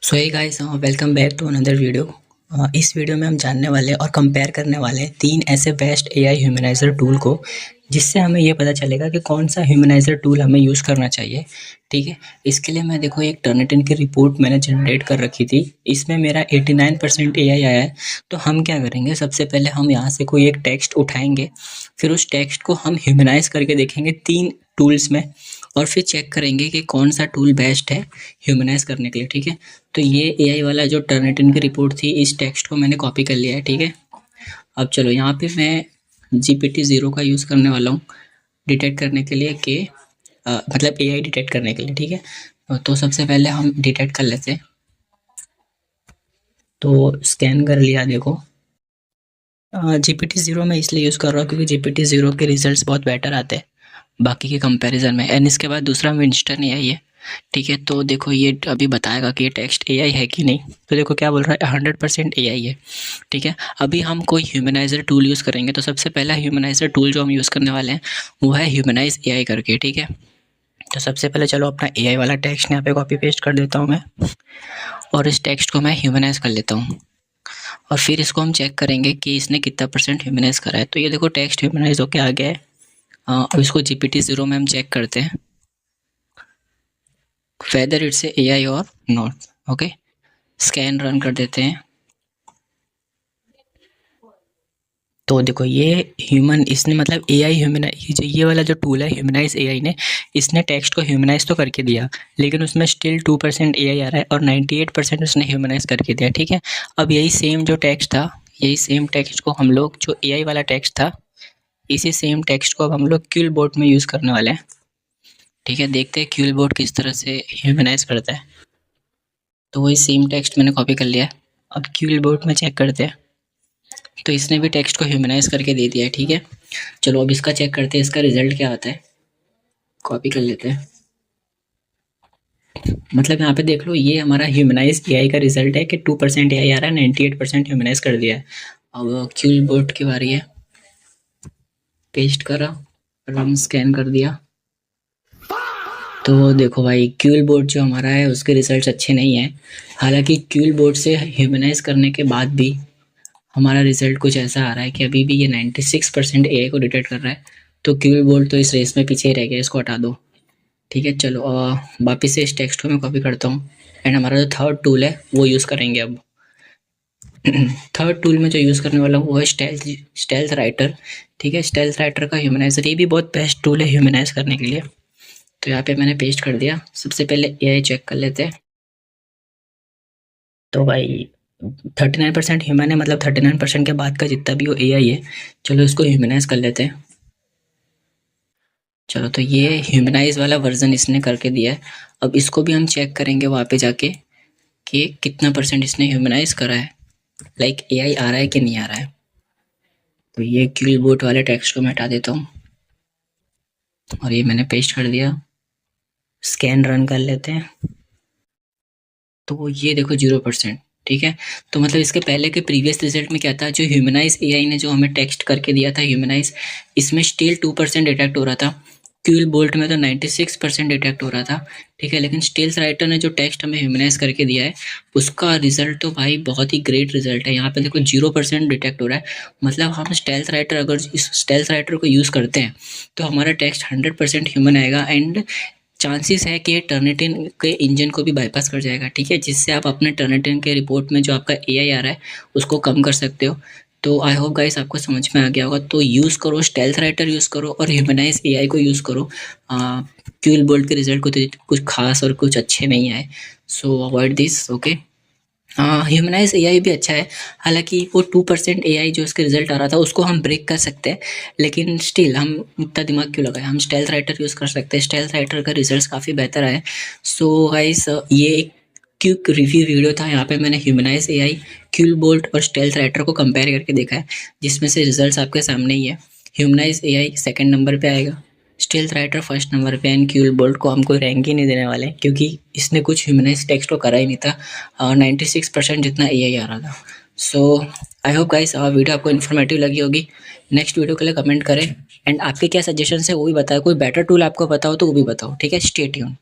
So hey guys, welcome back to another video. इस video में हम जानने वाले और कंपेयर करने वाले हैं 3 ऐसे बेस्ट एआई ह्यूमनाइजर टूल को, जिससे हमें ये पता चलेगा कि कौन सा ह्यूमनाइजर टूल हमें यूज़ करना चाहिए। ठीक है, इसके लिए मैं देखो एक टर्निटिन की रिपोर्ट मैंने जनरेट कर रखी थी। इसमें मेरा 89% एआई आया है। तो हम क्या करेंगे, सबसे पहले हम यहाँ से कोई एक टेक्स्ट उठाएंगे, फिर उस टेक्स्ट को हम ह्यूमनाइज करके देखेंगे 3 टूल्स में, और फिर चेक करेंगे कि कौन सा टूल बेस्ट है ह्यूमनाइज करने के लिए। ठीक है, तो ये एआई वाला जो टर्निटिन की रिपोर्ट थी, इस टेक्स्ट को मैंने कॉपी कर लिया है। ठीक है, अब चलो यहाँ पे मैं GPT-0 का यूज़ करने वाला हूँ डिटेक्ट करने के लिए कि मतलब एआई डिटेक्ट करने के लिए। ठीक है, तो सबसे पहले हम डिटेक्ट कर लेते हैं। तो स्कैन कर लिया। देखो GPT-0 में इसलिए यूज़ कर रहा हूँ क्योंकि GPT-0 के रिजल्ट्स बहुत बेटर आते हैं बाकी के कंपैरिजन में। एंड इसके बाद दूसरा विंस्टन एआई है। ठीक है, तो देखो ये अभी बताएगा कि ये टेक्स्ट एआई है कि नहीं। तो देखो क्या बोल रहा है, 100% एआई है। ठीक है, अभी हम कोई ह्यूमनाइजर टूल यूज़ करेंगे, तो सबसे पहला ह्यूमनाइजर टूल जो हम यूज़ करने वाले हैं वो है ह्यूमनाइज एआई करके। ठीक है, तो सबसे पहले चलो अपना एआई वाला टेक्स्ट यहाँ पे कॉपी पेस्ट कर देता हूँ मैं, और इस टेक्स्ट को मैं ह्यूमनाइज कर लेता हूँ, और फिर इसको हम चेक करेंगे कि इसने कितना % ह्यूमनाइज करा है। तो ये देखो टेक्स्ट ह्यूमनाइज होके आ गया है। अब इसको GPT-0 में हम चेक करते हैं वेदर इट्स एआई और नॉट। ओके, स्कैन रन कर देते हैं। तो देखो ये ह्यूमन, इसने मतलब एआई ह्यूमनाइज, ये वाला जो टूल है ह्यूमनाइज एआई ने, इसने टेक्स्ट को ह्यूमनाइज तो करके दिया, लेकिन उसमें स्टिल 2% एआई आ रहा है और 98% उसने ह्यूमनाइज करके दिया। ठीक है, अब यही सेम जो टेक्स्ट था, यही सेम टेक्स्ट को हम लोग, जो एआई वाला टेक्स्ट था, इसी सेम टेक्स्ट को अब हम लोग क्यूलबोट में यूज़ करने वाले हैं। ठीक है, देखते हैं क्यूलबोट किस तरह से ह्यूमनाइज करता है। तो वही सेम टेक्स्ट मैंने कॉपी कर लिया है। अब क्यूलबोट में चेक करते हैं, तो इसने भी टेक्स्ट को ह्यूमनाइज करके दे दिया है। ठीक है, चलो अब इसका चेक करते हैं, इसका रिजल्ट क्या आता है। कॉपी कर लेते हैं। मतलब यहाँ पे देख लो, ये हमारा ह्यूमनाइज एआई का रिजल्ट है कि 2% एआई आ रहा है, 98% ह्यूमनाइज कर दिया है। अब क्यूलबोट की बारी है। पेस्ट करा, रन स्कैन कर दिया। तो देखो भाई, क्यूलबोट जो हमारा है उसके रिजल्ट्स अच्छे नहीं हैं। हालांकि क्यूलबोट से ह्यूमनाइज करने के बाद भी हमारा रिजल्ट कुछ ऐसा आ रहा है कि अभी भी ये 96% एआई को डिटेक्ट कर रहा है। तो क्यूलबोट तो इस रेस में पीछे ही रह गया, इसको हटा दो। ठीक है, चलो वापस से इस टेक्स्ट को मैं कॉपी करता हूँ, एंड हमारा जो थर्ड टूल है वो यूज़ करेंगे अब। थर्ड टूल में जो यूज़ करने वाला हूँ वो है स्टेल्थ राइटर। ठीक है, स्टेल्थ राइटर का ह्यूमनाइजर, ये भी बहुत बेस्ट टूल है ह्यूमनाइज करने के लिए। तो यहाँ पे मैंने पेस्ट कर दिया। सबसे पहले एआई चेक कर लेते हैं। तो भाई 39% ह्यूमन है, मतलब 39% के बाद का जितना भी वो एआई है। चलो इसको ह्यूमनाइज कर लेते हैं। चलो, तो ये ह्यूमनाइज वाला वर्जन इसने करके दिया है। अब इसको भी हम चेक करेंगे वहाँ पे जाके कि कितना % इसने ह्यूमनाइज करा है, लाइक एआई आ रहा है कि नहीं आ रहा है। तो ये क्यूलबोट वाले टेक्स्ट को मैं हटा देता हूँ, और ये मैंने पेस्ट कर दिया। स्कैन रन कर लेते हैं। तो ये देखो 0%। ठीक है, तो मतलब इसके पहले के प्रीवियस रिजल्ट में क्या था, जो ह्यूमनाइज एआई ने जो हमें टेक्स्ट करके दिया था ह्यूमनाइज, इसमें स्टिल 2% डिटेक्ट हो रहा था। क्यूलबोट में तो 96% डिटेक्ट हो रहा था। ठीक है, लेकिन स्टेल्थ राइटर ने जो टेक्स्ट हमें ह्यूमनाइज करके दिया है, उसका रिजल्ट तो भाई बहुत ही ग्रेट रिजल्ट है। यहाँ पे देखो 0% डिटेक्ट हो रहा है। मतलब हम स्टेल्थ राइटर, अगर इस स्टेल्थ राइटर को यूज़ करते हैं तो हमारा टेक्स्ट 100% ह्यूमन आएगा, एंड चांसेस है कि टर्निटिन के इंजन को भी बाईपास कर जाएगा। ठीक है, जिससे आप अपने टर्निटिन के रिपोर्ट में जो आपका एआई आ रहा है उसको कम कर सकते हो। तो आई होप गाइस आपको समझ में आ गया होगा। तो यूज़ करो, स्टेल्थ राइटर यूज़ करो और ह्यूमनाइज एआई को यूज़ करो। क्यूलबोट के रिजल्ट कुछ खास और कुछ अच्छे नहीं आए, सो अवॉइड दिस। ओके, हाँ, ह्यूमनाइज एआई भी अच्छा है। हालांकि वो 2% एआई जो उसके रिजल्ट आ रहा था उसको हम ब्रेक कर सकते हैं, लेकिन स्टिल हम इतना दिमाग क्यों लगाए, हम स्टेल्थ राइटर यूज़ कर सकते हैं। स्टेल्थ राइटर का रिजल्ट काफ़ी बेहतर आए। सो गाइस, ये एक क्विक रिव्यू वीडियो था। यहाँ पे मैंने ह्यूमनाइज एआई, क्यूलबोट और स्टेल्थ राइटर को कंपेयर करके देखा है, जिसमें से रिजल्ट आपके सामने ही है। ह्यूमनाइज एआई सेकेंड नंबर पर आएगा, स्टेल्थ राइटर फर्स्ट नंबर पे, एंड क्यूलबोट को हम कोई रैंक ही नहीं देने वाले क्योंकि इसने कुछ ह्यूमनाइज टेक्स्ट को करा ही नहीं था, और 96% जितना एआई आ रहा था। सो आई होप गाइस वीडियो आपको इन्फॉर्मेटिव लगी होगी। नेक्स्ट वीडियो के लिए कमेंट करें, एंड आपके क्या सजेशन है वो भी बताएं। कोई बेटर टूल आपको बताओ तो वो भी बताओ। ठीक है, स्टे ट्यून।